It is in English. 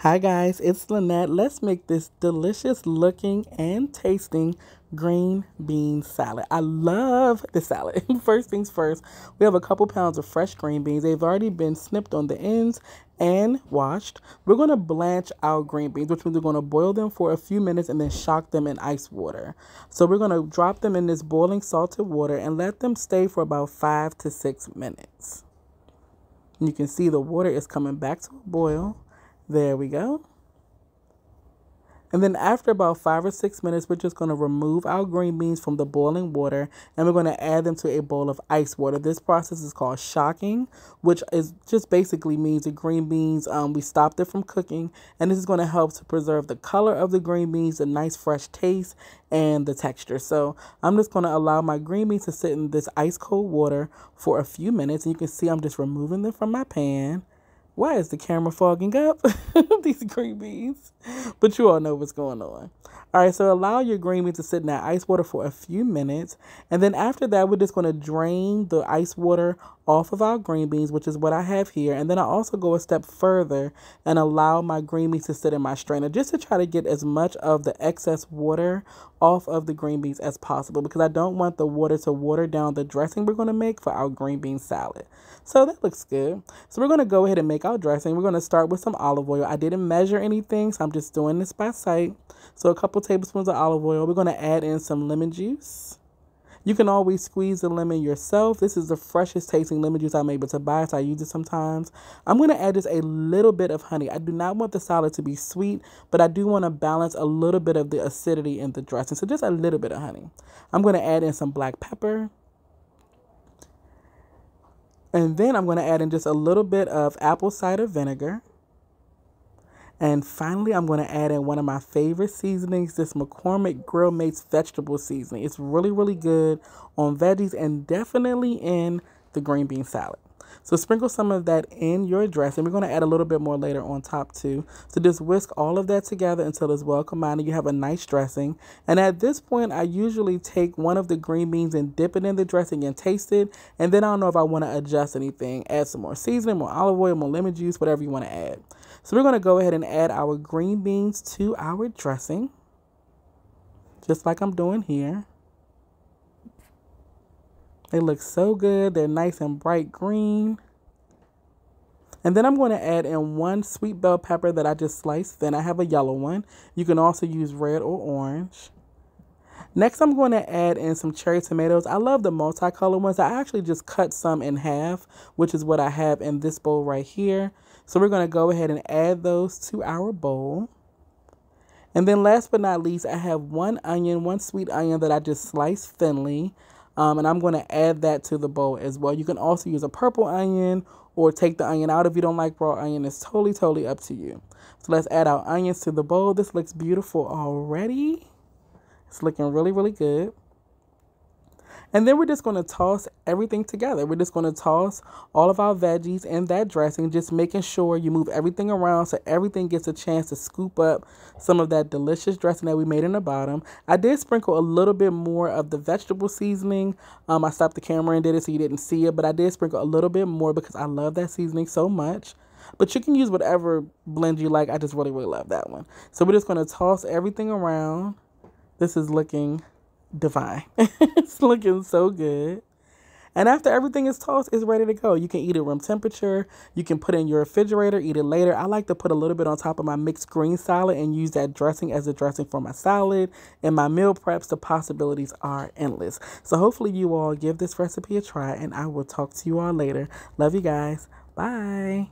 Hi guys, it's Lynette. Let's make this delicious looking and tasting green bean salad. I love the salad. First things first, we have a couple pounds of fresh green beans. They've already been snipped on the ends and washed. We're going to blanch our green beans, which means we're going to boil them for a few minutes and then shock them in ice water. So we're going to drop them in this boiling salted water and let them stay for about 5 to 6 minutes. You can see the water is coming back to a boil. There we go. And then after about 5 or 6 minutes, we're just going to remove our green beans from the boiling water and we're going to add them to a bowl of ice water. This process is called shocking, which is just basically means the green beans, we stopped it from cooking, and this is going to help to preserve the color of the green beans, the nice fresh taste, and the texture. So I'm just going to allow my green beans to sit in this ice cold water for a few minutes, and you can see I'm just removing them from my pan. Why is the camera fogging up? These green beans. But you all know what's going on. All right, so allow your green beans to sit in that ice water for a few minutes. And then after that, we're just going to drain the ice water off of our green beans, which is what I have here. And then I also go a step further and allow my green beans to sit in my strainer just to try to get as much of the excess water off of the green beans as possible, because I don't want the water to water down the dressing we're going to make for our green bean salad. So that looks good. So we're going to go ahead and make our dressing. We're going to start with some olive oil. I didn't measure anything, so I'm just doing this by sight. So a couple tablespoons of olive oil. We're going to add in some lemon juice. You can always squeeze the lemon yourself. This is the freshest tasting lemon juice I'm able to buy, so I use it sometimes. I'm going to add just a little bit of honey. I do not want the salad to be sweet, but I do want to balance a little bit of the acidity in the dressing, so just a little bit of honey. I'm going to add in some black pepper. And then I'm going to add in just a little bit of apple cider vinegar. And finally, I'm going to add in one of my favorite seasonings, this McCormick Grill Mates vegetable seasoning. It's really, really good on veggies and definitely in the green bean salad. So sprinkle some of that in your dressing. We're going to add a little bit more later on top too. So just whisk all of that together until it's well combined and you have a nice dressing. And at this point, I usually take one of the green beans and dip it in the dressing and taste it. And then I don't know if I want to adjust anything. Add some more seasoning, more olive oil, more lemon juice, whatever you want to add. So we're going to go ahead and add our green beans to our dressing, just like I'm doing here. They look so good. They're nice and bright green. And then I'm going to add in one sweet bell pepper that I just sliced. Then I have a yellow one. You can also use red or orange. Next, I'm going to add in some cherry tomatoes. I love the multicolored ones. I actually just cut some in half, which is what I have in this bowl right here. So we're going to go ahead and add those to our bowl. And then last but not least, I have one onion, one sweet onion that I just sliced thinly. And I'm going to add that to the bowl as well. You can also use a purple onion or take the onion out if you don't like raw onion. It's totally up to you. So let's add our onions to the bowl. This looks beautiful already. It's looking really, really good. And then we're just going to toss everything together. We're just going to toss all of our veggies in that dressing, just making sure you move everything around so everything gets a chance to scoop up some of that delicious dressing that we made in the bottom. I did sprinkle a little bit more of the vegetable seasoning. I stopped the camera and did it so you didn't see it, but I did sprinkle a little bit more because I love that seasoning so much. But you can use whatever blend you like. I just really love that one. So we're just going to toss everything around. This is looking divine. It's looking so good. And after everything is tossed, it's ready to go. You can eat it room temperature. You can put it in your refrigerator, eat it later. I like to put a little bit on top of my mixed green salad and use that dressing as a dressing for my salad and my meal preps. The possibilities are endless. So hopefully you all give this recipe a try, and I will talk to you all later. Love you guys. Bye.